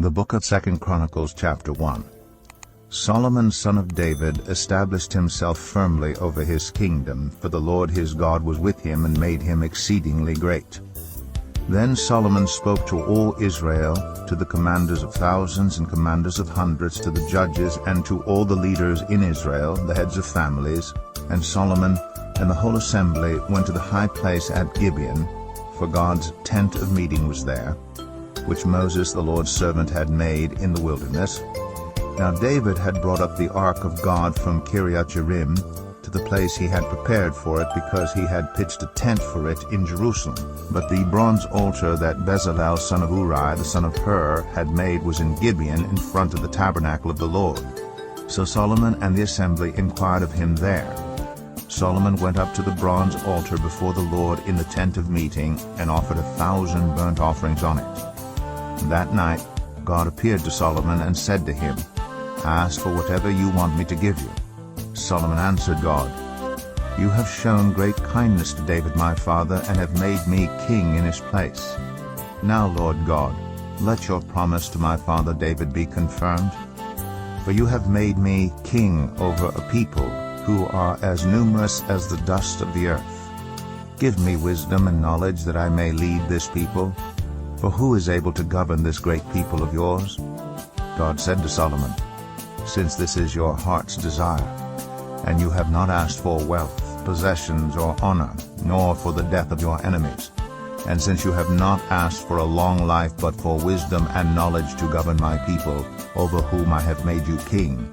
The book of 2 Chronicles Chapter 1. Solomon son of David established himself firmly over his kingdom, for the Lord his God was with him and made him exceedingly great. Then Solomon spoke to all Israel, to the commanders of thousands and commanders of hundreds, to the judges, and to all the leaders in Israel, the heads of families. And Solomon and the whole assembly went to the high place at Gibeon, for God's tent of meeting was there, which Moses the Lord's servant had made in the wilderness. Now David had brought up the ark of God from Kiriath-jearim to the place he had prepared for it, because he had pitched a tent for it in Jerusalem. But the bronze altar that Bezalel son of Uri the son of Hur had made was in Gibeon, in front of the tabernacle of the Lord. So Solomon and the assembly inquired of him there. Solomon went up to the bronze altar before the Lord in the tent of meeting, and offered 1,000 burnt offerings on it. That night God appeared to Solomon and said to him, "Ask for whatever you want me to give you." Solomon answered God, "You have shown great kindness to David my father, and have made me king in his place. Now, Lord God, let your promise to my father David be confirmed. For you have made me king over a people who are as numerous as the dust of the earth. Give me wisdom and knowledge, that I may lead this people. For who is able to govern this great people of yours?" God said to Solomon, "Since this is your heart's desire, and you have not asked for wealth, possessions, or honor, nor for the death of your enemies, and since you have not asked for a long life, but for wisdom and knowledge to govern my people, over whom I have made you king,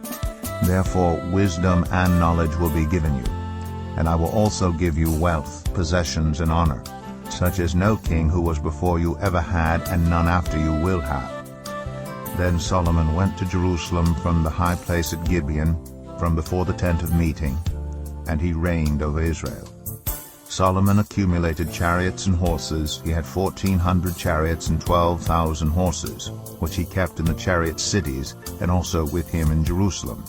therefore wisdom and knowledge will be given you. And I will also give you wealth, possessions, and honor, such as no king who was before you ever had, and none after you will have." Then Solomon went to Jerusalem from the high place at Gibeon, from before the tent of meeting, and he reigned over Israel. Solomon accumulated chariots and horses. He had 1,400 chariots and 12,000 horses, which he kept in the chariot cities, and also with him in Jerusalem.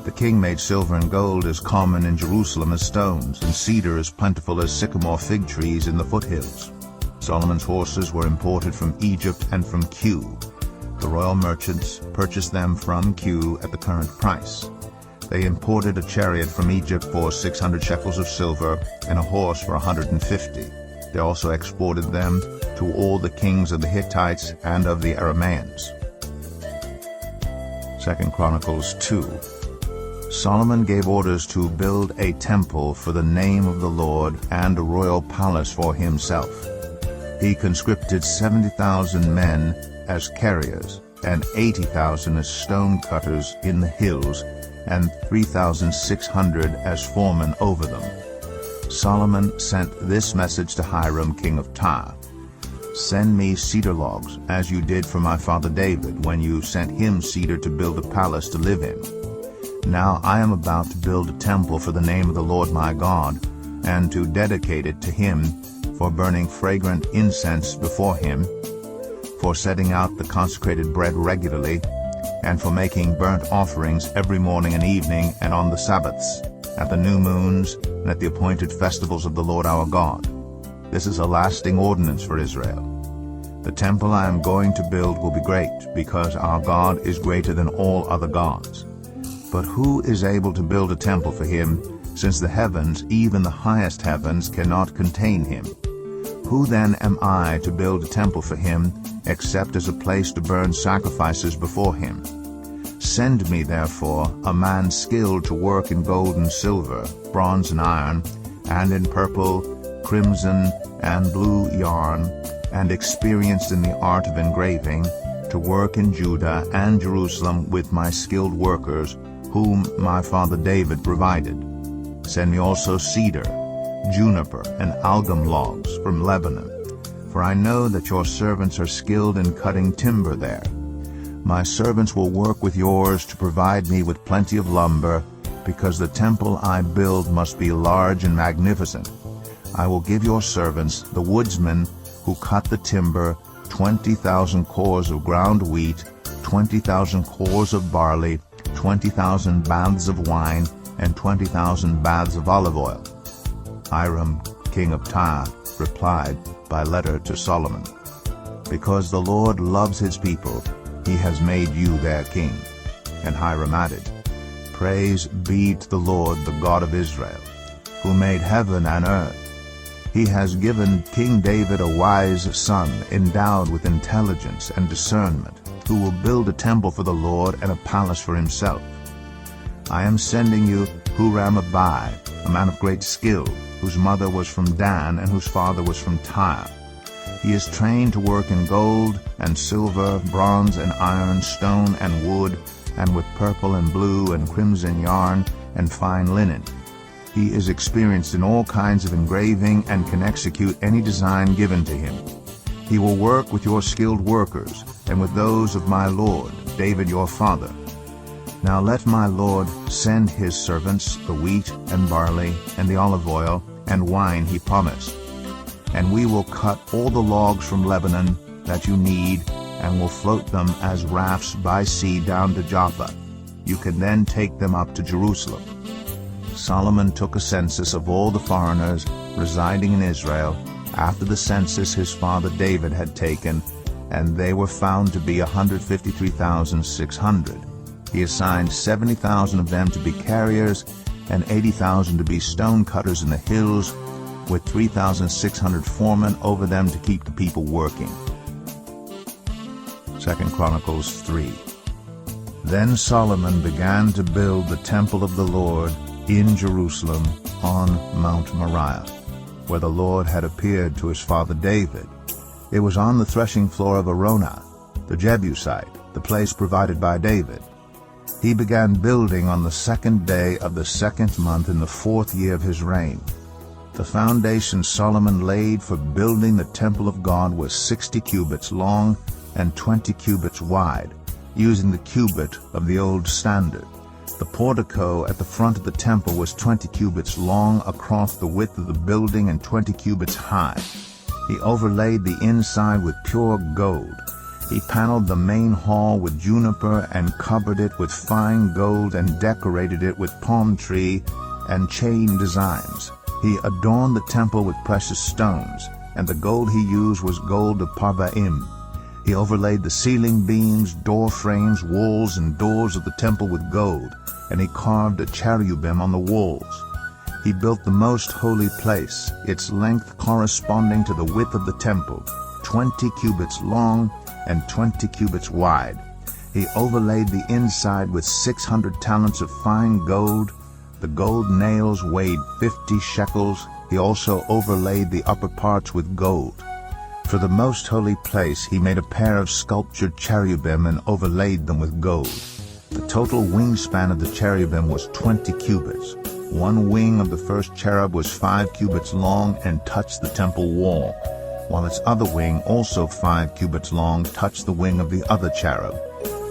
The king made silver and gold as common in Jerusalem as stones, and cedar as plentiful as sycamore fig trees in the foothills. Solomon's horses were imported from Egypt and from Kue. The royal merchants purchased them from Kue at the current price. They imported a chariot from Egypt for 600 shekels of silver, and a horse for 150. They also exported them to all the kings of the Hittites and of the Arameans. 2 Chronicles 2. Solomon gave orders to build a temple for the name of the Lord, and a royal palace for himself. He conscripted 70,000 men as carriers, and 80,000 as stone cutters in the hills, and 3,600 as foremen over them. Solomon sent this message to Hiram king of Tyre: "Send me cedar logs, as you did for my father David, when you sent him cedar to build a palace to live in. Now I am about to build a temple for the name of the Lord my God, and to dedicate it to him, for burning fragrant incense before him, for setting out the consecrated bread regularly, and for making burnt offerings every morning and evening, and on the Sabbaths, at the new moons, and at the appointed festivals of the Lord our God. This is a lasting ordinance for Israel. The temple I am going to build will be great, because our God is greater than all other gods. But who is able to build a temple for him, since the heavens, even the highest heavens, cannot contain him? Who then am I to build a temple for him, except as a place to burn sacrifices before him? Send me, therefore, a man skilled to work in gold and silver, bronze and iron, and in purple, crimson, and blue yarn, and experienced in the art of engraving, to work in Judah and Jerusalem with my skilled workers, whom my father David provided. Send me also cedar, juniper, and algum logs from Lebanon, for I know that your servants are skilled in cutting timber there. My servants will work with yours to provide me with plenty of lumber, because the temple I build must be large and magnificent. I will give your servants, the woodsmen who cut the timber, 20,000 cores of ground wheat, 20,000 cores of barley, 20,000 baths of wine, and 20,000 baths of olive oil." Hiram king of Tyre replied by letter to Solomon, "Because the Lord loves his people, he has made you their king. And Hiram added, Praise be to the Lord, the God of Israel, who made heaven and earth. He has given King David a wise son, endowed with intelligence and discernment, who will build a temple for the Lord and a palace for himself. I am sending you Huram-Abi, a man of great skill, whose mother was from Dan and whose father was from Tyre. He is trained to work in gold and silver, bronze and iron, stone and wood, and with purple and blue and crimson yarn and fine linen. He is experienced in all kinds of engraving and can execute any design given to him. He will work with your skilled workers and with those of my lord, David your father. Now let my lord send his servants the wheat and barley and the olive oil and wine he promised. And we will cut all the logs from Lebanon that you need, and will float them as rafts by sea down to Joppa. You can then take them up to Jerusalem. Solomon took a census of all the foreigners residing in Israel after the census his father David had taken, and they were found to be 153,600. He assigned 70,000 of them to be carriers, and 80,000 to be stone cutters in the hills, with 3,600 foremen over them to keep the people working. 2 Chronicles 3. Then Solomon began to build the temple of the Lord in Jerusalem on Mount Moriah, where the Lord had appeared to his father David. It was on the threshing floor of Araunah, the Jebusite, the place provided by David. He began building on the 2nd day of the 2nd month in the 4th year of his reign. The foundation Solomon laid for building the temple of God was 60 cubits long and 20 cubits wide, using the cubit of the old standard. The portico at the front of the temple was 20 cubits long across the width of the building and 20 cubits high. He overlaid the inside with pure gold. He paneled the main hall with juniper and covered it with fine gold and decorated it with palm tree and chain designs. He adorned the temple with precious stones, and the gold he used was gold of Parvaim. He overlaid the ceiling beams, door frames, walls, and doors of the temple with gold, and he carved a cherubim on the walls. He built the most holy place, its length corresponding to the width of the temple, 20 cubits long and 20 cubits wide. He overlaid the inside with 600 talents of fine gold. The gold nails weighed 50 shekels. He also overlaid the upper parts with gold. For the most holy place he made a pair of sculptured cherubim and overlaid them with gold. The total wingspan of the cherubim was 20 cubits. One wing of the first cherub was 5 cubits long and touched the temple wall, while its other wing, also 5 cubits long, touched the wing of the other cherub.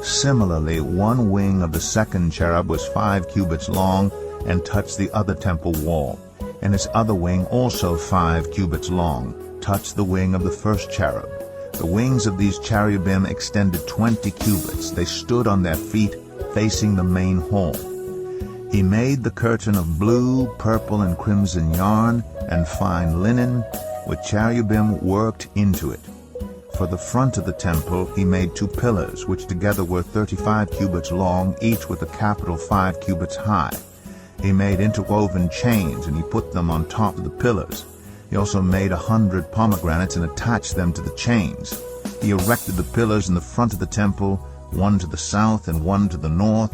Similarly, one wing of the second cherub was 5 cubits long and touched the other temple wall, and its other wing, also 5 cubits long, touched the wing of the first cherub. The wings of these cherubim extended 20 cubits. They stood on their feet, facing the main hall. He made the curtain of blue, purple, and crimson yarn and fine linen, with cherubim worked into it. For the front of the temple he made 2 pillars, which together were 35 cubits long, each with a capital 5 cubits high. He made interwoven chains, and he put them on top of the pillars. He also made 100 pomegranates and attached them to the chains. He erected the pillars in the front of the temple, one to the south and one to the north.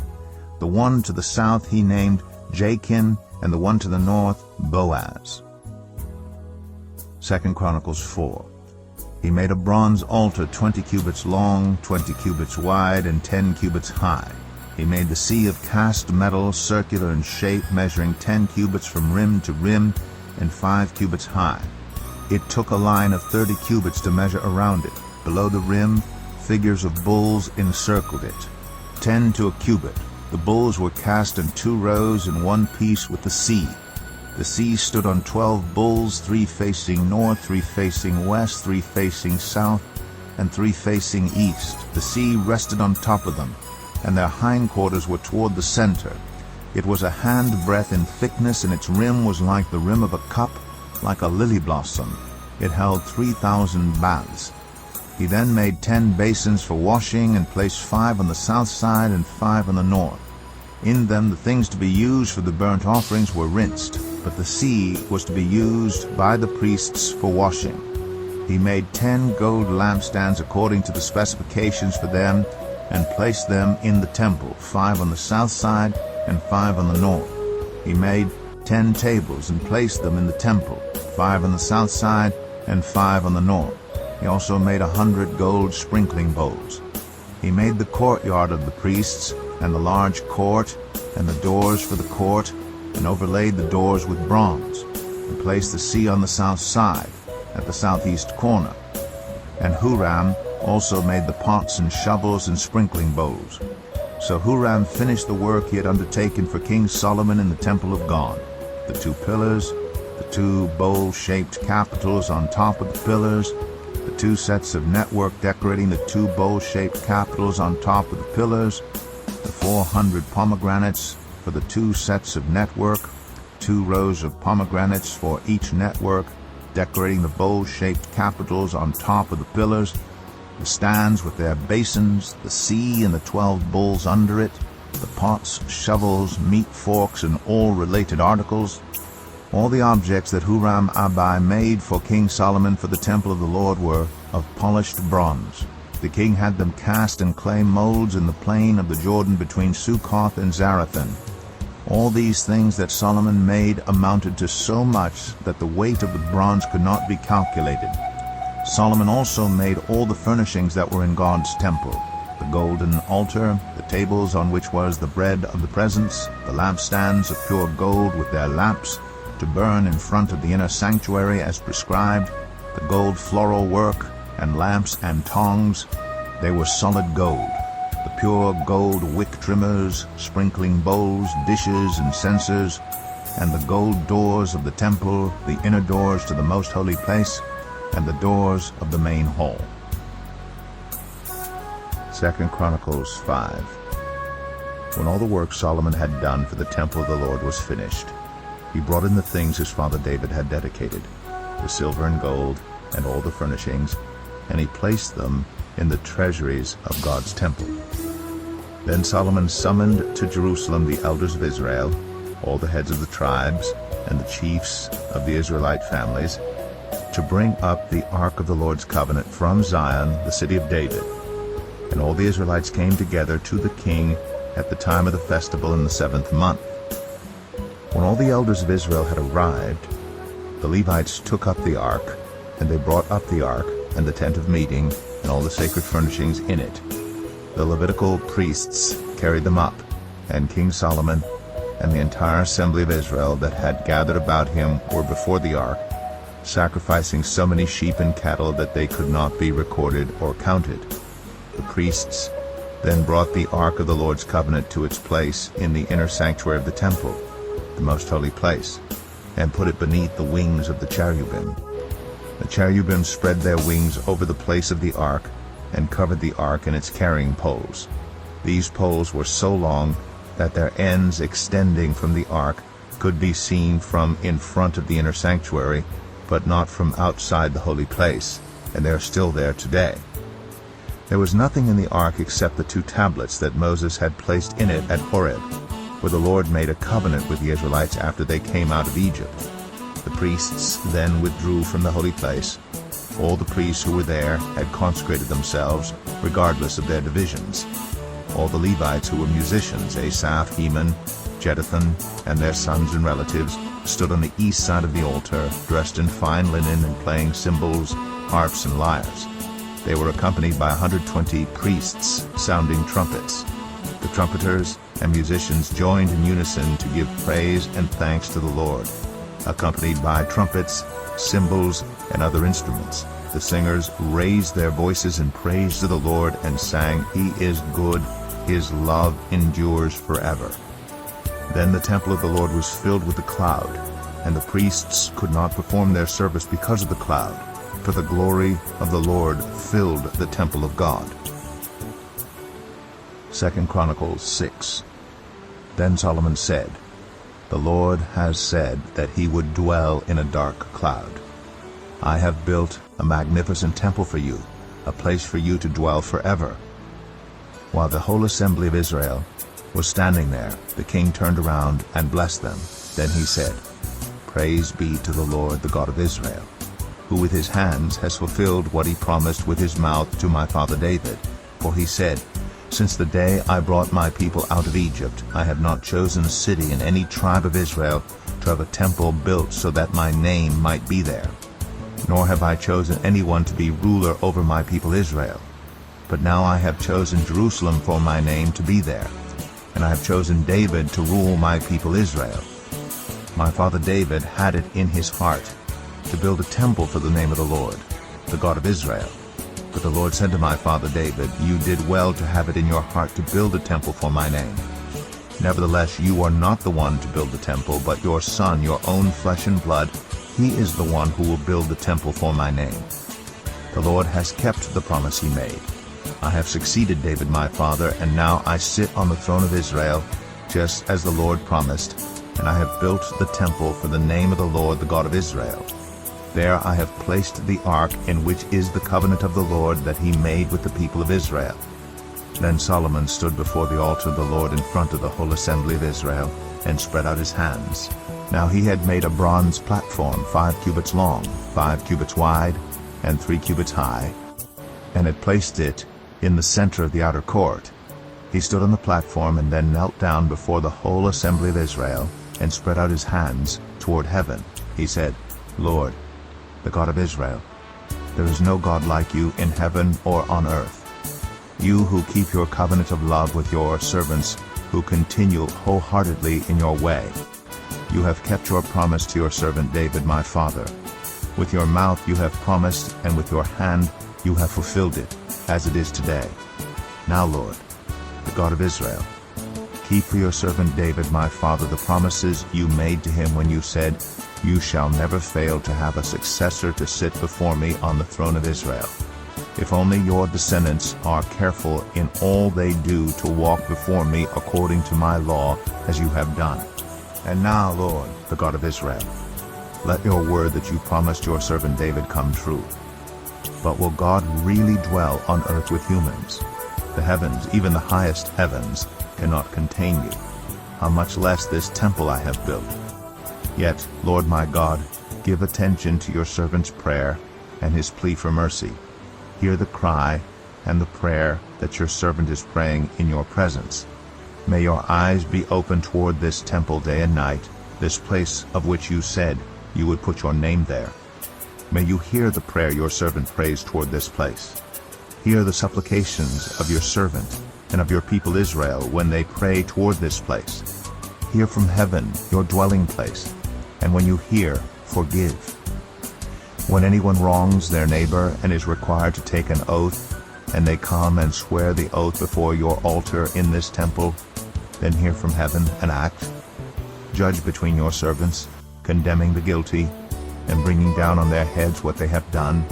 The one to the south he named Jachin, and the one to the north Boaz. 2 Chronicles 4. He made a bronze altar 20 cubits long, 20 cubits wide, and 10 cubits high. He made the sea of cast metal, circular in shape, measuring 10 cubits from rim to rim, and 5 cubits high. It took a line of 30 cubits to measure around it. Below the rim, figures of bulls encircled it, 10 to a cubit. The bulls were cast in 2 rows in one piece with the sea. The sea stood on 12 bulls, 3 facing north, 3 facing west, 3 facing south, and 3 facing east. The sea rested on top of them, and their hindquarters were toward the center. It was a handbreadth in thickness, and its rim was like the rim of a cup, like a lily blossom. It held 3,000 baths. He then made 10 basins for washing, and placed 5 on the south side and 5 on the north. In them the things to be used for the burnt offerings were rinsed, but the sea was to be used by the priests for washing. He made 10 gold lampstands according to the specifications for them, and placed them in the temple, 5 on the south side and 5 on the north. He made 10 tables and placed them in the temple, 5 on the south side and 5 on the north. He also made 100 gold sprinkling bowls. He made the courtyard of the priests, and the large court, and the doors for the court, and overlaid the doors with bronze, and placed the sea on the south side, at the southeast corner. And Huram also made the pots and shovels and sprinkling bowls. So Huram finished the work he had undertaken for King Solomon in the temple of God: the 2 pillars, the 2 bowl-shaped capitals on top of the pillars, the 2 sets of network decorating the 2 bowl-shaped capitals on top of the pillars, the 400 pomegranates for the 2 sets of network, 2 rows of pomegranates for each network, decorating the bowl-shaped capitals on top of the pillars, the stands with their basins, the sea and the 12 bowls under it, the pots, shovels, meat forks, and all related articles. All the objects that Huram-Abi made for King Solomon for the temple of the Lord were of polished bronze. The king had them cast in clay molds in the plain of the Jordan between Succoth and Zarethan. All these things that Solomon made amounted to so much that the weight of the bronze could not be calculated. Solomon also made all the furnishings that were in God's temple: the golden altar, the tables on which was the bread of the presence, the lampstands of pure gold with their lamps, to burn in front of the inner sanctuary as prescribed, the gold floral work, and lamps and tongs. They were solid gold. The pure gold wick trimmers, sprinkling bowls, dishes, and censers, and the gold doors of the temple, the inner doors to the most holy place, and the doors of the main hall. 2 Chronicles 5. When all the work Solomon had done for the temple of the Lord was finished, he brought in the things his father David had dedicated, the silver and gold, and all the furnishings, and he placed them in the treasuries of God's temple. Then Solomon summoned to Jerusalem the elders of Israel, all the heads of the tribes, and the chiefs of the Israelite families, to bring up the ark of the Lord's covenant from Zion, the city of David. And all the Israelites came together to the king at the time of the festival in the 7th month. When all the elders of Israel had arrived, the Levites took up the ark, and they brought up the ark and the tent of meeting and all the sacred furnishings in it. The Levitical priests carried them up, and King Solomon and the entire assembly of Israel that had gathered about him were before the ark, sacrificing so many sheep and cattle that they could not be recorded or counted. The priests then brought the ark of the Lord's covenant to its place in the inner sanctuary of the temple, the most holy place, and put it beneath the wings of the cherubim. The cherubim spread their wings over the place of the ark and covered the ark and its carrying poles. These poles were so long that their ends extending from the ark could be seen from in front of the inner sanctuary, but not from outside the holy place, and they are still there today. There was nothing in the ark except the 2 tablets that Moses had placed in it at Horeb, where the Lord made a covenant with the Israelites after they came out of Egypt. The priests then withdrew from the holy place. All the priests who were there had consecrated themselves, regardless of their divisions. All the Levites who were musicians, Asaph, Heman, Jeduthun, and their sons and relatives, stood on the east side of the altar, dressed in fine linen and playing cymbals, harps, and lyres. They were accompanied by 120 priests sounding trumpets. The trumpeters and musicians joined in unison to give praise and thanks to the Lord, accompanied by trumpets, cymbals, and other instruments. The singers raised their voices in praise to the Lord and sang, "He is good, His love endures forever." Then the temple of the Lord was filled with a cloud, and the priests could not perform their service because of the cloud, for the glory of the Lord filled the temple of God. 2 Chronicles 6. Then Solomon said, "The Lord has said that he would dwell in a dark cloud. I have built a magnificent temple for you, a place for you to dwell forever." While the whole assembly of Israel was standing there, the king turned around and blessed them. Then he said, "Praise be to the Lord, the God of Israel, who with his hands has fulfilled what he promised with his mouth to my father David. For he said, 'Since the day I brought my people out of Egypt, I have not chosen a city in any tribe of Israel to have a temple built so that my name might be there. Nor have I chosen anyone to be ruler over my people Israel. But now I have chosen Jerusalem for my name to be there, and I have chosen David to rule my people Israel. My father David had it in his heart to build a temple for the name of the Lord, the God of Israel. But the Lord said to my father David, You did well to have it in your heart to build a temple for my name. Nevertheless, you are not the one to build the temple, but your son, your own flesh and blood, he is the one who will build the temple for my name. The Lord has kept the promise he made. I have succeeded David my father, and now I sit on the throne of Israel, just as the Lord promised, and I have built the temple for the name of the Lord, the God of Israel. There I have placed the ark, in which is the covenant of the Lord that he made with the people of Israel." Then Solomon stood before the altar of the Lord in front of the whole assembly of Israel, and spread out his hands. Now he had made a bronze platform 5 cubits long, 5 cubits wide, and 3 cubits high, and had placed it in the center of the outer court. He stood on the platform and then knelt down before the whole assembly of Israel, and spread out his hands toward heaven. He said, "Lord, the God of Israel, there is no God like you in heaven or on earth. You who keep your covenant of love with your servants, who continue wholeheartedly in your way. You have kept your promise to your servant David my father. With your mouth you have promised, and with your hand you have fulfilled it, as it is today. Now, Lord, the God of Israel, keep for your servant David my father the promises you made to him when you said, 'You shall never fail to have a successor to sit before me on the throne of Israel.' If only your descendants are careful in all they do to walk before me according to my law, as you have done. And now, Lord, the God of Israel, let your word that you promised your servant David come true. But will God really dwell on earth with humans? The heavens, even the highest heavens, cannot contain you. How much less this temple I have built? Yet, Lord my God, give attention to your servant's prayer and his plea for mercy. Hear the cry and the prayer that your servant is praying in your presence. May your eyes be open toward this temple day and night, this place of which you said you would put your name there. May you hear the prayer your servant prays toward this place. Hear the supplications of your servant and of your people Israel when they pray toward this place. Hear from heaven, your dwelling place, and when you hear, forgive. When anyone wrongs their neighbor and is required to take an oath, and they come and swear the oath before your altar in this temple, then hear from heaven and act. Judge between your servants, condemning the guilty, and bringing down on their heads what they have done,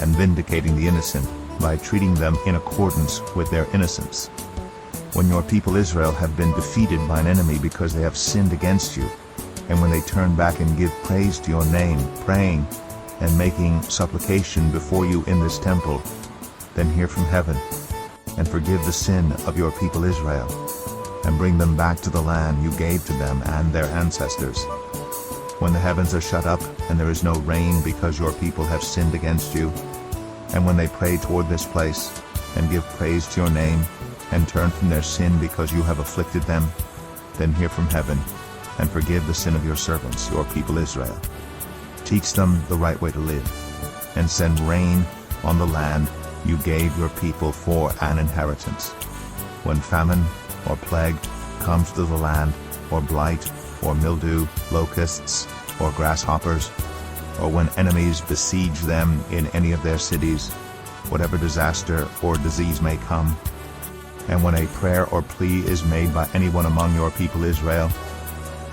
and vindicating the innocent by treating them in accordance with their innocence. When your people Israel have been defeated by an enemy because they have sinned against you, and when they turn back and give praise to your name, praying and making supplication before you in this temple, then hear from heaven, and forgive the sin of your people Israel, and bring them back to the land you gave to them and their ancestors. When the heavens are shut up, and there is no rain because your people have sinned against you, and when they pray toward this place, and give praise to your name, and turn from their sin because you have afflicted them, then hear from heaven, and forgive the sin of your servants, your people Israel. Teach them the right way to live, and send rain on the land you gave your people for an inheritance. When famine or plague comes to the land, or blight, or mildew, locusts, or grasshoppers, or when enemies besiege them in any of their cities, whatever disaster or disease may come, and when a prayer or plea is made by anyone among your people Israel,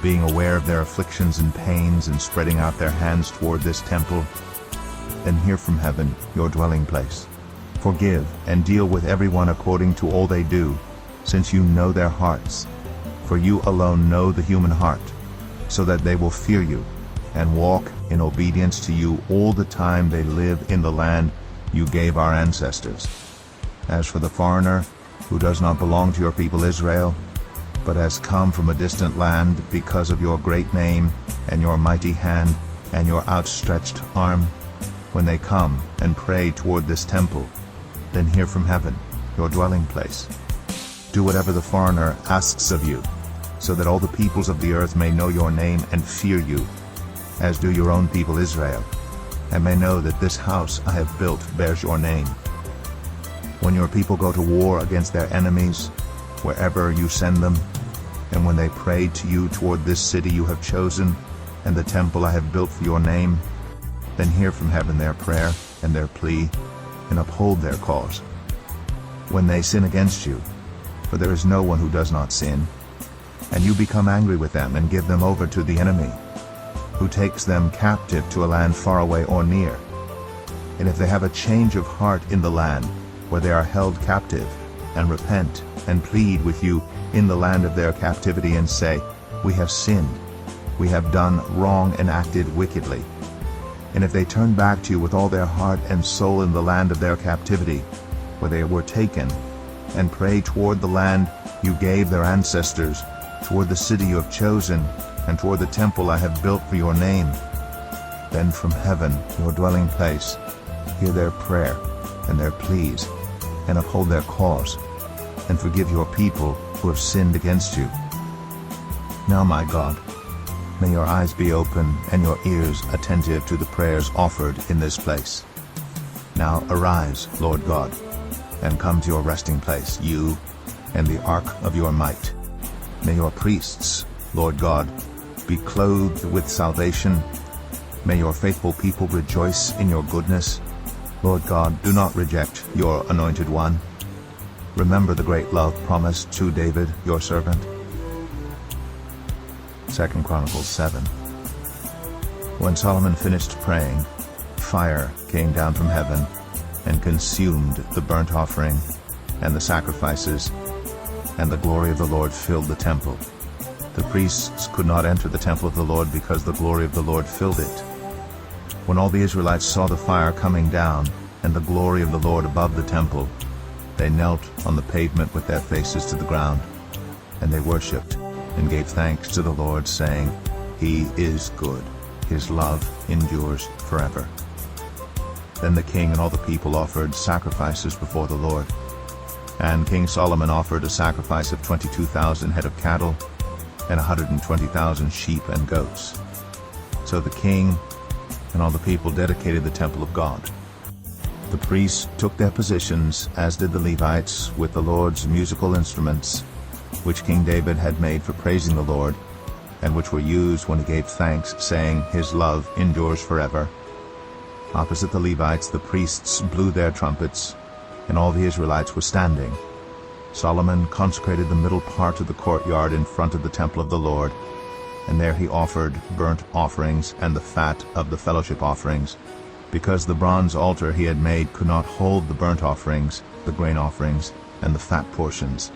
being aware of their afflictions and pains and spreading out their hands toward this temple, then hear from heaven, your dwelling place. Forgive and deal with everyone according to all they do, since you know their hearts. For you alone know the human heart, so that they will fear you and walk in obedience to you all the time they live in the land you gave our ancestors. As for the foreigner, who does not belong to your people Israel, but has come from a distant land because of your great name and your mighty hand and your outstretched arm, when they come and pray toward this temple, then hear from heaven, your dwelling place. Do whatever the foreigner asks of you, so that all the peoples of the earth may know your name and fear you, as do your own people Israel, and may know that this house I have built bears your name. When your people go to war against their enemies, wherever you send them, and when they pray to you toward this city you have chosen, and the temple I have built for your name, then hear from heaven their prayer and their plea, and uphold their cause. When they sin against you, for there is no one who does not sin, and you become angry with them and give them over to the enemy, who takes them captive to a land far away or near. And if they have a change of heart in the land where they are held captive, and repent and plead with you in the land of their captivity, and say, we have sinned, we have done wrong and acted wickedly. And if they turn back to you with all their heart and soul in the land of their captivity, where they were taken, and pray toward the land you gave their ancestors, toward the city you have chosen, and toward the temple I have built for your name, then from heaven, your dwelling place, hear their prayer and their pleas, and uphold their cause, and forgive your people who have sinned against you. Now, my God, may your eyes be open and your ears attentive to the prayers offered in this place. Now arise, Lord God, and come to your resting place, you and the ark of your might. May your priests, Lord God, be clothed with salvation. May your faithful people rejoice in your goodness. Lord God, do not reject your anointed one. Remember the great love promised to David, your servant. 2 Chronicles 7. When Solomon finished praying, fire came down from heaven and consumed the burnt offering and the sacrifices, and the glory of the Lord filled the temple. The priests could not enter the temple of the Lord because the glory of the Lord filled it. When all the Israelites saw the fire coming down and the glory of the Lord above the temple, they knelt on the pavement with their faces to the ground, and they worshipped and gave thanks to the Lord, saying, He is good, His love endures forever. Then the king and all the people offered sacrifices before the Lord. And King Solomon offered a sacrifice of 22,000 head of cattle and 120,000 sheep and goats. So the king and all the people dedicated the temple of God. The priests took their positions, as did the Levites, with the Lord's musical instruments, which King David had made for praising the Lord, and which were used when he gave thanks, saying, His love endures forever. Opposite the Levites, the priests blew their trumpets, and all the Israelites were standing. Solomon consecrated the middle part of the courtyard in front of the temple of the Lord, and there he offered burnt offerings and the fat of the fellowship offerings, because the bronze altar he had made could not hold the burnt offerings, the grain offerings, and the fat portions.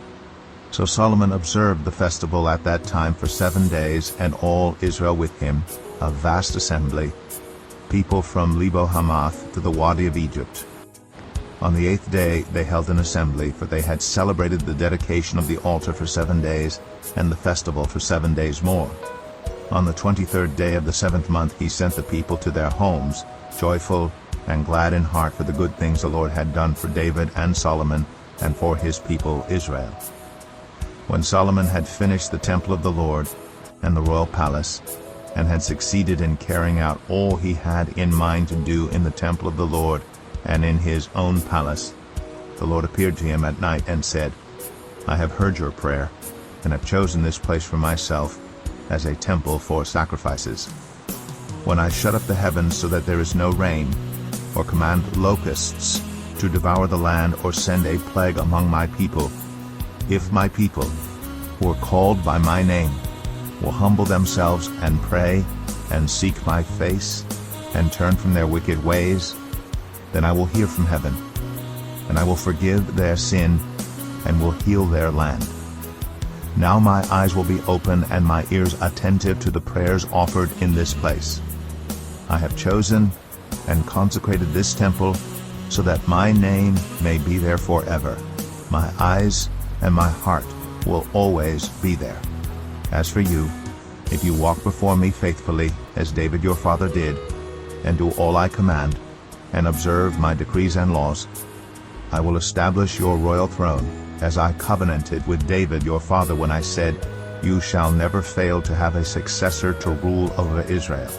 So Solomon observed the festival at that time for 7 days, and all Israel with him, a vast assembly, people from Lebo Hamath to the Wadi of Egypt. On the 8th day they held an assembly, for they had celebrated the dedication of the altar for 7 days, and the festival for 7 days more. On the 23rd day of the 7th month he sent the people to their homes, joyful and glad in heart for the good things the Lord had done for David and Solomon, and for his people Israel. When Solomon had finished the temple of the Lord and the royal palace, and had succeeded in carrying out all he had in mind to do in the temple of the Lord and in his own palace, the Lord appeared to him at night and said, I have heard your prayer, and have chosen this place for myself as a temple for sacrifices. When I shut up the heavens so that there is no rain, or command locusts to devour the land, or send a plague among my people, if my people, who are called by my name, will humble themselves and pray and seek my face and turn from their wicked ways, then I will hear from heaven, and I will forgive their sin and will heal their land. Now my eyes will be open and my ears attentive to the prayers offered in this place. I have chosen and consecrated this temple so that my name may be there forever. My eyes and my heart will always be there. As for you, if you walk before me faithfully, as David your father did, and do all I command, and observe my decrees and laws, I will establish your royal throne, as I covenanted with David your father when I said, You shall never fail to have a successor to rule over Israel.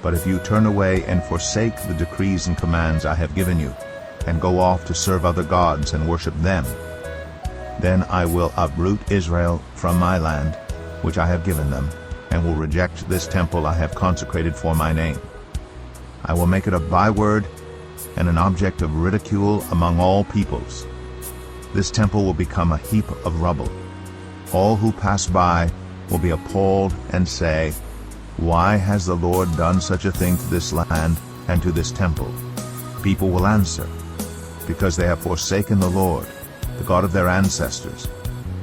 But if you turn away and forsake the decrees and commands I have given you, and go off to serve other gods and worship them, then I will uproot Israel from my land, which I have given them, and will reject this temple I have consecrated for my name. I will make it a byword and an object of ridicule among all peoples. This temple will become a heap of rubble. All who pass by will be appalled and say, Why has the Lord done such a thing to this land and to this temple? People will answer, Because they have forsaken the Lord, the God of their ancestors,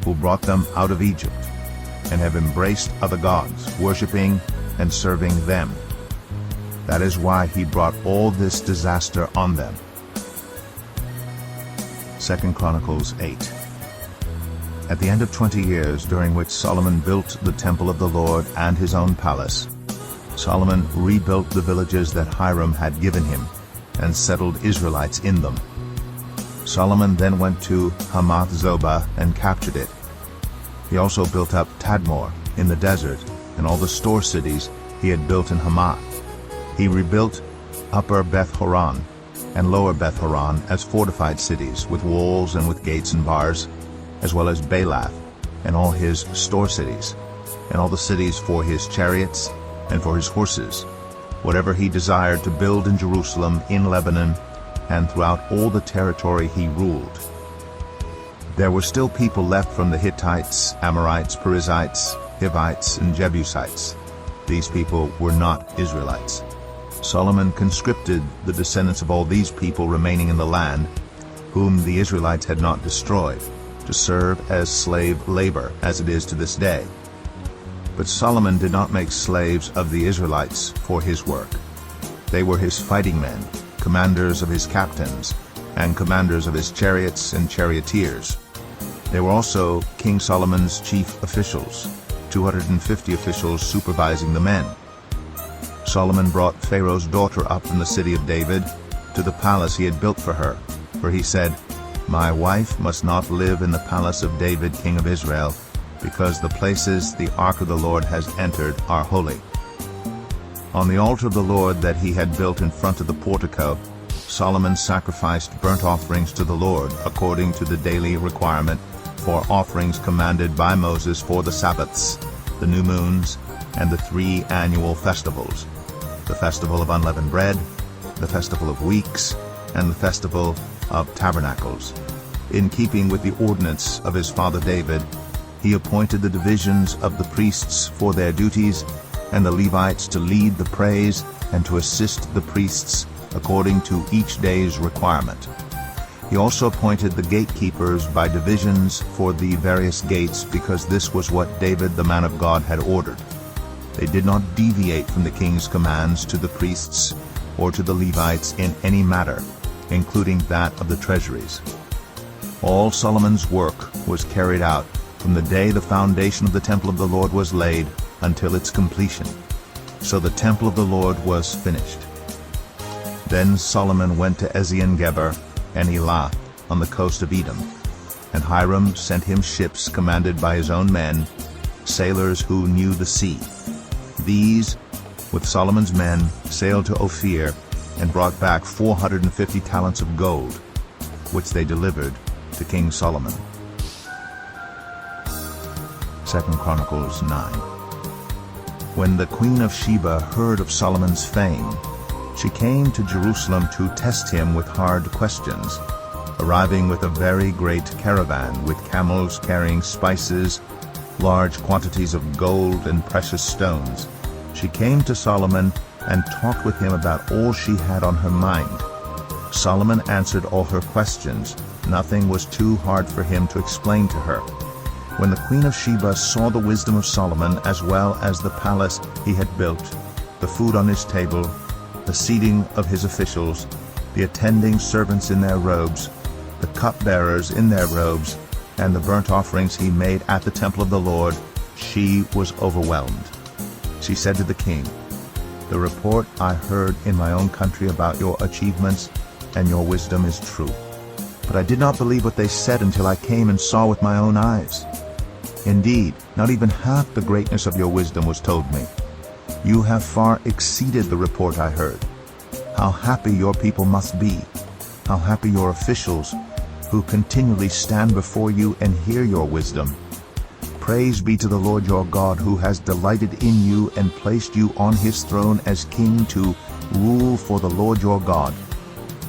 who brought them out of Egypt, and have embraced other gods, worshiping and serving them. That is why he brought all this disaster on them. 2 Chronicles 8. At the end of 20 years, during which Solomon built the temple of the Lord and his own palace, Solomon rebuilt the villages that Hiram had given him, and settled Israelites in them. Solomon then went to Hamath-zobah and captured it. He also built up Tadmor in the desert, and all the store cities he had built in Hamath. He rebuilt Upper Beth-horon and Lower Beth-horon as fortified cities, with walls and with gates and bars, as well as Baalath and all his store cities, and all the cities for his chariots and for his horses, whatever he desired to build in Jerusalem, in Lebanon, and throughout all the territory he ruled. There were still people left from the Hittites, Amorites, Perizzites, Hivites, and Jebusites. These people were not Israelites. Solomon conscripted the descendants of all these people remaining in the land, whom the Israelites had not destroyed, to serve as slave labor, as it is to this day. But Solomon did not make slaves of the Israelites for his work. They were his fighting men, commanders of his captains, and commanders of his chariots and charioteers. They were also King Solomon's chief officials, 250 officials supervising the men. Solomon brought Pharaoh's daughter up from the city of David to the palace he had built for her, for he said, My wife must not live in the palace of David king of Israel, because the places the ark of the Lord has entered are holy. On the altar of the Lord that he had built in front of the portico, Solomon sacrificed burnt offerings to the Lord according to the daily requirement for offerings commanded by Moses for the Sabbaths, the new moons, and the 3 annual festivals, the festival of unleavened bread, the festival of weeks, and the festival of tabernacles. In keeping with the ordinance of his father David, he appointed the divisions of the priests for their duties, and the Levites to lead the praise and to assist the priests according to each day's requirement. He also appointed the gatekeepers by divisions for the various gates, because this was what David the man of God had ordered. They did not deviate from the king's commands to the priests or to the Levites in any matter, including that of the treasuries. All Solomon's work was carried out from the day the foundation of the temple of the Lord was laid until its completion. So the temple of the Lord was finished. Then Solomon went to Ezion-Geber and Elath on the coast of Edom, and Hiram sent him ships commanded by his own men, sailors who knew the sea. These, with Solomon's men, sailed to Ophir and brought back 450 talents of gold, which they delivered to King Solomon. 2 Chronicles 9. When the queen of Sheba heard of Solomon's fame, she came to Jerusalem to test him with hard questions, arriving with a very great caravan with camels carrying spices, large quantities of gold and precious stones. She came to Solomon and talked with him about all she had on her mind. Solomon answered all her questions. Nothing was too hard for him to explain to her. When the queen of Sheba saw the wisdom of Solomon, as well as the palace he had built, the food on his table, the seating of his officials, the attending servants in their robes, the cupbearers in their robes, and the burnt offerings he made at the temple of the Lord, she was overwhelmed. She said to the king, "The report I heard in my own country about your achievements and your wisdom is true. But I did not believe what they said until I came and saw with my own eyes. Indeed, not even half the greatness of your wisdom was told me. You have far exceeded the report I heard. How happy your people must be, how happy your officials, who continually stand before you and hear your wisdom. Praise be to the Lord your God, who has delighted in you and placed you on his throne as king to rule for the Lord your God.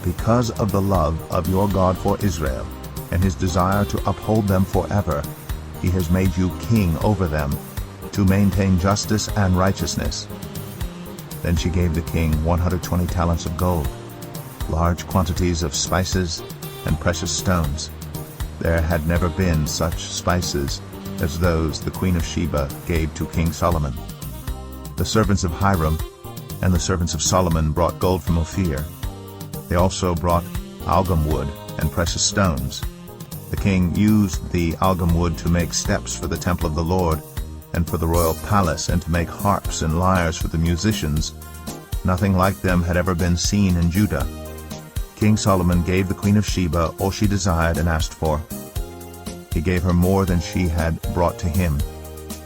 Because of the love of your God for Israel, and his desire to uphold them forever, he has made you king over them, to maintain justice and righteousness." Then she gave the king 120 talents of gold, large quantities of spices, and precious stones. There had never been such spices as those the Queen of Sheba gave to King Solomon. The servants of Hiram and the servants of Solomon brought gold from Ophir. They also brought algum wood and precious stones. The king used the algum wood to make steps for the temple of the Lord and for the royal palace, and to make harps and lyres for the musicians. Nothing like them had ever been seen in Judah. King Solomon gave the Queen of Sheba all she desired and asked for. He gave her more than she had brought to him.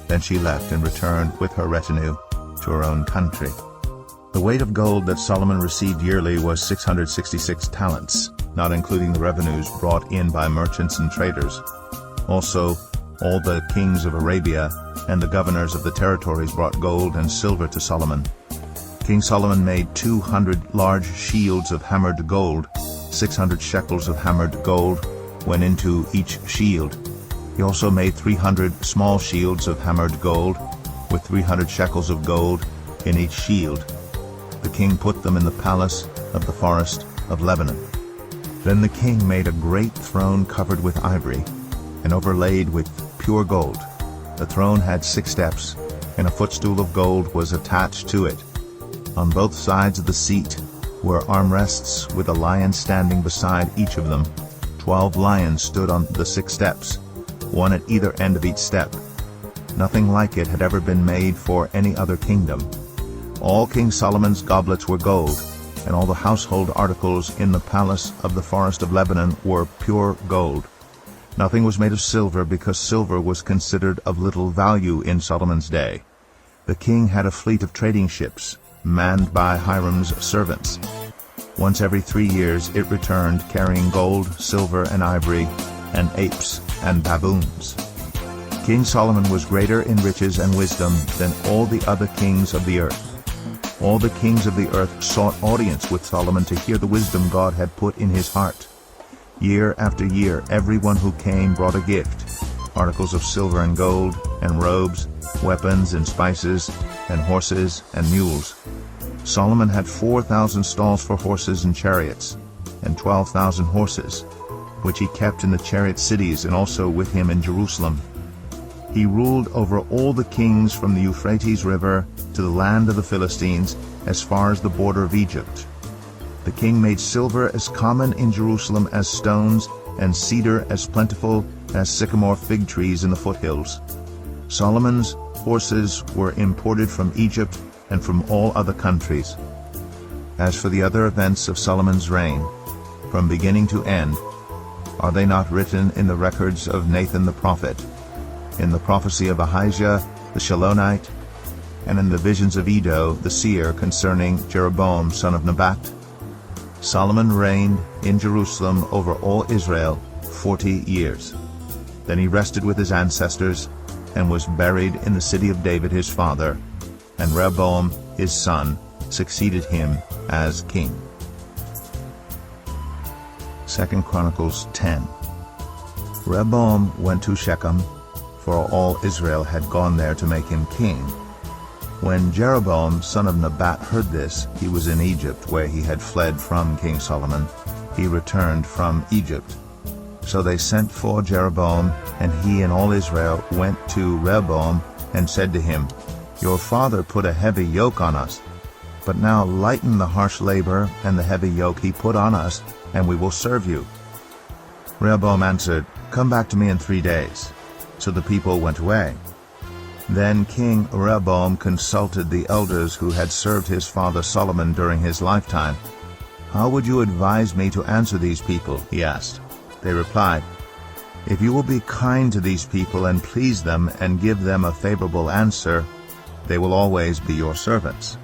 Then she left and returned with her retinue to her own country. The weight of gold that Solomon received yearly was 666 talents, not including the revenues brought in by merchants and traders. Also, all the kings of Arabia and the governors of the territories brought gold and silver to Solomon. King Solomon made 200 large shields of hammered gold. 600 shekels of hammered gold went into each shield. He also made 300 small shields of hammered gold, with 300 shekels of gold in each shield. The king put them in the palace of the forest of Lebanon. Then the king made a great throne covered with ivory and overlaid with pure gold. The throne had 6 steps, and a footstool of gold was attached to it. On both sides of the seat were armrests with a lion standing beside each of them. 12 lions stood on the 6 steps, one at either end of each step. Nothing like it had ever been made for any other kingdom. All King Solomon's goblets were gold, and all the household articles in the palace of the forest of Lebanon were pure gold. Nothing was made of silver, because silver was considered of little value in Solomon's day. The king had a fleet of trading ships, manned by Hiram's servants. Once every 3 years it returned, carrying gold, silver, and ivory, and apes and baboons. King Solomon was greater in riches and wisdom than all the other kings of the earth. All the kings of the earth sought audience with Solomon to hear the wisdom God had put in his heart. Year after year, everyone who came brought a gift, articles of silver and gold, and robes, weapons and spices, and horses and mules. Solomon had 4,000 stalls for horses and chariots, and 12,000 horses, which he kept in the chariot cities and also with him in Jerusalem. He ruled over all the kings from the Euphrates River to the land of the Philistines, as far as the border of Egypt. The king made silver as common in Jerusalem as stones, and cedar as plentiful as sycamore fig trees in the foothills. Solomon's horses were imported from Egypt and from all other countries. As for the other events of Solomon's reign, from beginning to end, are they not written in the records of Nathan the prophet, in the prophecy of Ahijah the Shilonite, and in the visions of Iddo the seer concerning Jeroboam son of Nebat? Solomon reigned in Jerusalem over all Israel 40 years. Then he rested with his ancestors and was buried in the city of David his father, and Rehoboam his son succeeded him as king. 2 Chronicles 10. Rehoboam went to Shechem, for all Israel had gone there to make him king. When Jeroboam son of Nebat heard this, he was in Egypt, where he had fled from King Solomon. He returned from Egypt. So they sent for Jeroboam, and he and all Israel went to Rehoboam and said to him, "Your father put a heavy yoke on us. But now lighten the harsh labor and the heavy yoke he put on us, and we will serve you." Rehoboam answered, "Come back to me in 3 days." So the people went away. Then King Rehoboam consulted the elders who had served his father Solomon during his lifetime. "How would you advise me to answer these people?" he asked. They replied, "If you will be kind to these people and please them and give them a favorable answer, they will always be your servants."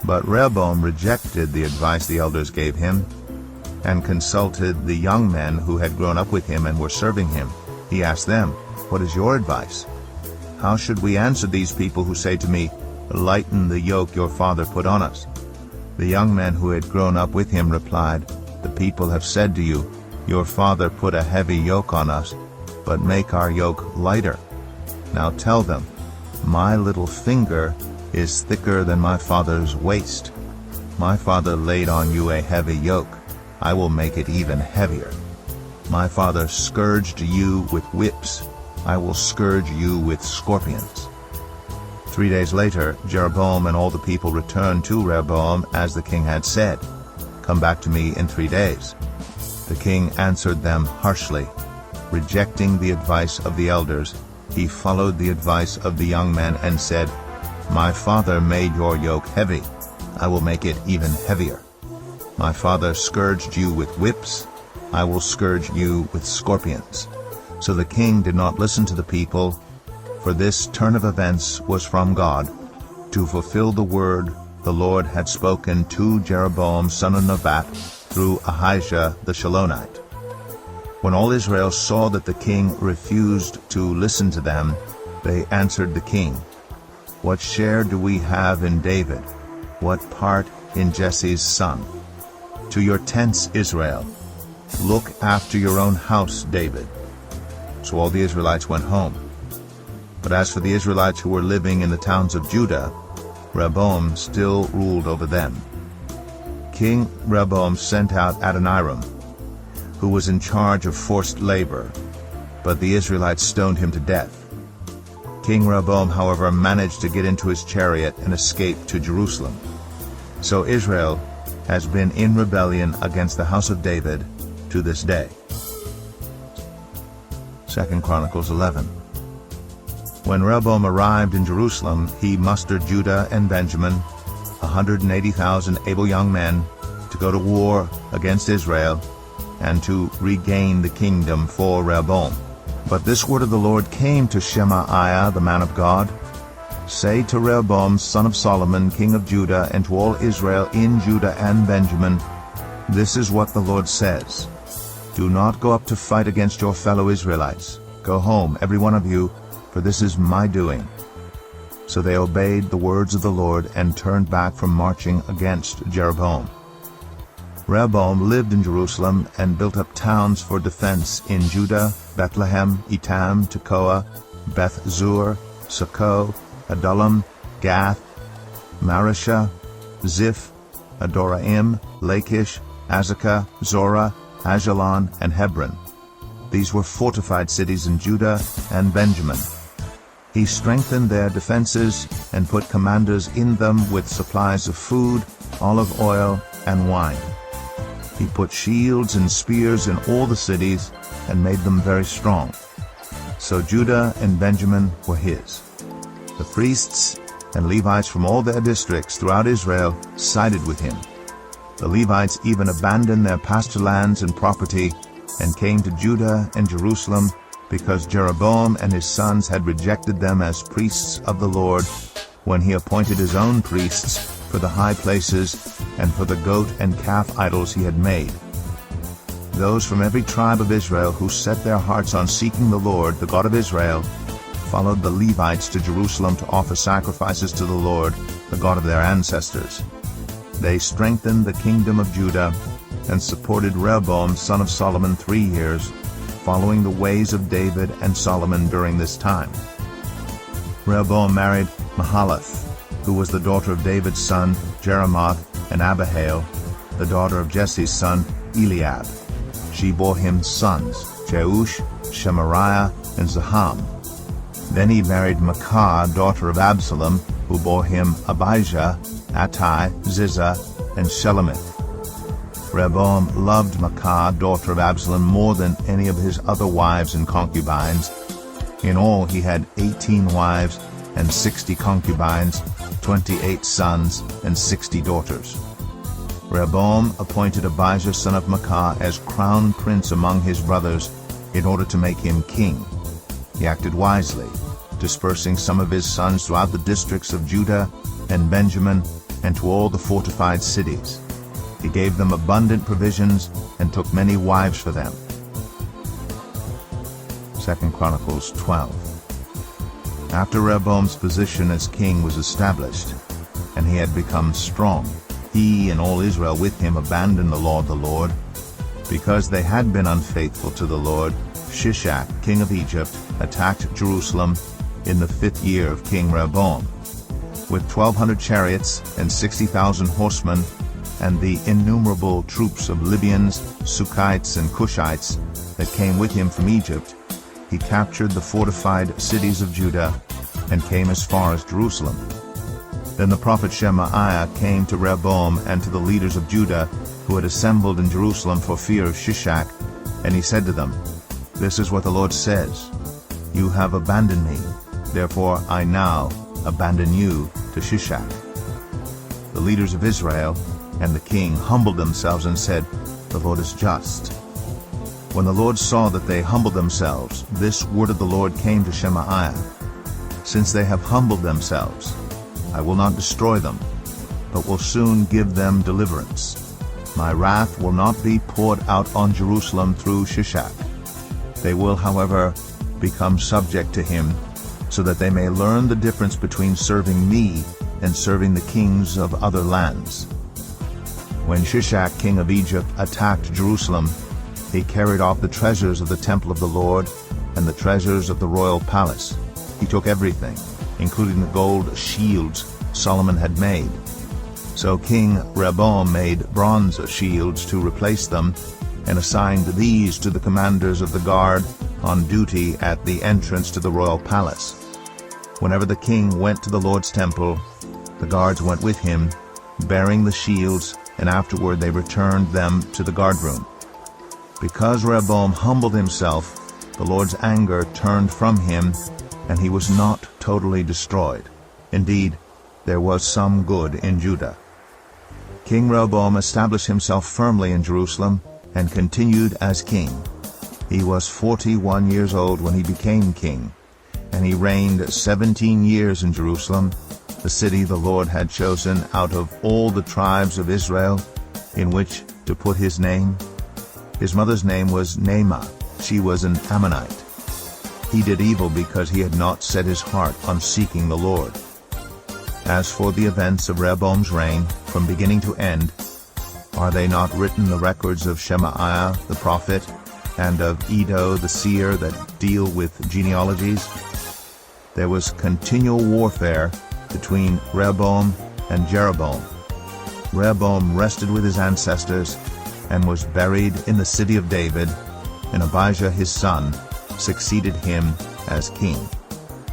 But Rehoboam rejected the advice the elders gave him and consulted the young men who had grown up with him and were serving him. He asked them, "What is your advice? How should we answer these people who say to me, 'Lighten the yoke your father put on us'?" The young men who had grown up with him replied, "The people have said to you, 'Your father put a heavy yoke on us, but make our yoke lighter.' Now tell them, 'My little finger is thicker than my father's waist. My father laid on you a heavy yoke. I will make it even heavier. My father scourged you with whips. I will scourge you with scorpions." 3 days later, Jeroboam and all the people returned to Rehoboam as the king had said, "Come back to me in 3 days." The king answered them harshly. Rejecting the advice of the elders, he followed the advice of the young men and said, "My father made your yoke heavy. I will make it even heavier. My father scourged you with whips. I will scourge you with scorpions." So the king did not listen to the people, for this turn of events was from God, to fulfill the word the Lord had spoken to Jeroboam son of Nebat through Ahijah the Shilonite. When all Israel saw that the king refused to listen to them, they answered the king, "What share do we have in David? What part in Jesse's son? To your tents, Israel. Look after your own house, David." So all the Israelites went home. But as for the Israelites who were living in the towns of Judah, Rehoboam still ruled over them. King Rehoboam sent out Adoniram, who was in charge of forced labor, but the Israelites stoned him to death. King Rehoboam, however, managed to get into his chariot and escape to Jerusalem. So Israel has been in rebellion against the house of David to this day. 2 Chronicles 11. When Rehoboam arrived in Jerusalem, he mustered Judah and Benjamin, 180,000 able young men, to go to war against Israel and to regain the kingdom for Rehoboam. But this word of the Lord came to Shemaiah the man of God. "Say to Rehoboam son of Solomon, king of Judah, and to all Israel in Judah and Benjamin, this is what the Lord says. Do not go up to fight against your fellow Israelites. Go home, every one of you, for this is my doing." So they obeyed the words of the Lord and turned back from marching against Jeroboam. Rehoboam lived in Jerusalem and built up towns for defense in Judah: Bethlehem, Etam, Tekoa, Beth-zur, Socoh, Adullam, Gath, Mareshah, Ziph, Adoraim, Lachish, Azekah, Zorah, Ajalon, and Hebron. These were fortified cities in Judah and Benjamin. He strengthened their defenses and put commanders in them with supplies of food, olive oil, and wine. He put shields and spears in all the cities and made them very strong. So Judah and Benjamin were his. The priests and Levites from all their districts throughout Israel sided with him. The Levites even abandoned their pasture lands and property and came to Judah and Jerusalem because Jeroboam and his sons had rejected them as priests of the Lord when he appointed his own priests for the high places and for the goat and calf idols he had made. Those from every tribe of Israel who set their hearts on seeking the Lord, the God of Israel, followed the Levites to Jerusalem to offer sacrifices to the Lord, the God of their ancestors. They strengthened the kingdom of Judah and supported Rehoboam son of Solomon 3 years, following the ways of David and Solomon during this time. Rehoboam married Mahalath, who was the daughter of David's son Jeremoth, and Abihail, the daughter of Jesse's son Eliab. She bore him sons, Jeush, Shemariah, and Zaham. Then he married Maacah, daughter of Absalom, who bore him Abijah, Attai, Ziza, and Shelomith. Rehoboam loved Maachah, daughter of Absalom, more than any of his other wives and concubines. In all he had 18 wives and 60 concubines, 28 sons and 60 daughters. Rehoboam appointed Abijah son of Maachah as crown prince among his brothers in order to make him king. He acted wisely, dispersing some of his sons throughout the districts of Judah and Benjamin and to all the fortified cities. He gave them abundant provisions and took many wives for them. 2 Chronicles 12. After Rehoboam's position as king was established, and he had become strong, he and all Israel with him abandoned the law of the Lord. Because they had been unfaithful to the Lord, Shishak, king of Egypt, attacked Jerusalem in the 5th year of King Rehoboam. With 1,200 chariots and 60,000 horsemen, and the innumerable troops of Libyans, Sukkites, and Cushites that came with him from Egypt, he captured the fortified cities of Judah and came as far as Jerusalem. Then the prophet Shemaiah came to Rehoboam and to the leaders of Judah who had assembled in Jerusalem for fear of Shishak, and he said to them, "This is what the Lord says, You have abandoned me, therefore I now abandon you to Shishak." The leaders of Israel and the king humbled themselves and said, "The Lord is just." When the Lord saw that they humbled themselves, this word of the Lord came to Shemaiah, "Since they have humbled themselves, I will not destroy them, but will soon give them deliverance. My wrath will not be poured out on Jerusalem through Shishak. They will, however, become subject to him, so that they may learn the difference between serving me and serving the kings of other lands." When Shishak, king of Egypt, attacked Jerusalem, he carried off the treasures of the temple of the Lord and the treasures of the royal palace. He took everything, including the gold shields Solomon had made. So King Rehoboam made bronze shields to replace them, and assigned these to the commanders of the guard on duty at the entrance to the royal palace. Whenever the king went to the Lord's temple, the guards went with him, bearing the shields, and afterward they returned them to the guardroom. Because Rehoboam humbled himself, the Lord's anger turned from him, and he was not totally destroyed. Indeed, there was some good in Judah. King Rehoboam established himself firmly in Jerusalem and continued as king. He was 41 years old when he became king, and he reigned 17 years in Jerusalem, the city the Lord had chosen out of all the tribes of Israel, in which to put his name. His mother's name was Naamah. She was an Ammonite. He did evil because he had not set his heart on seeking the Lord. As for the events of Rehoboam's reign, from beginning to end, are they not written in the records of Shemaiah the prophet, and of Iddo the seer that deal with genealogies? There was continual warfare between Rehoboam and Jeroboam. Rehoboam rested with his ancestors and was buried in the city of David, and Abijah his son succeeded him as king.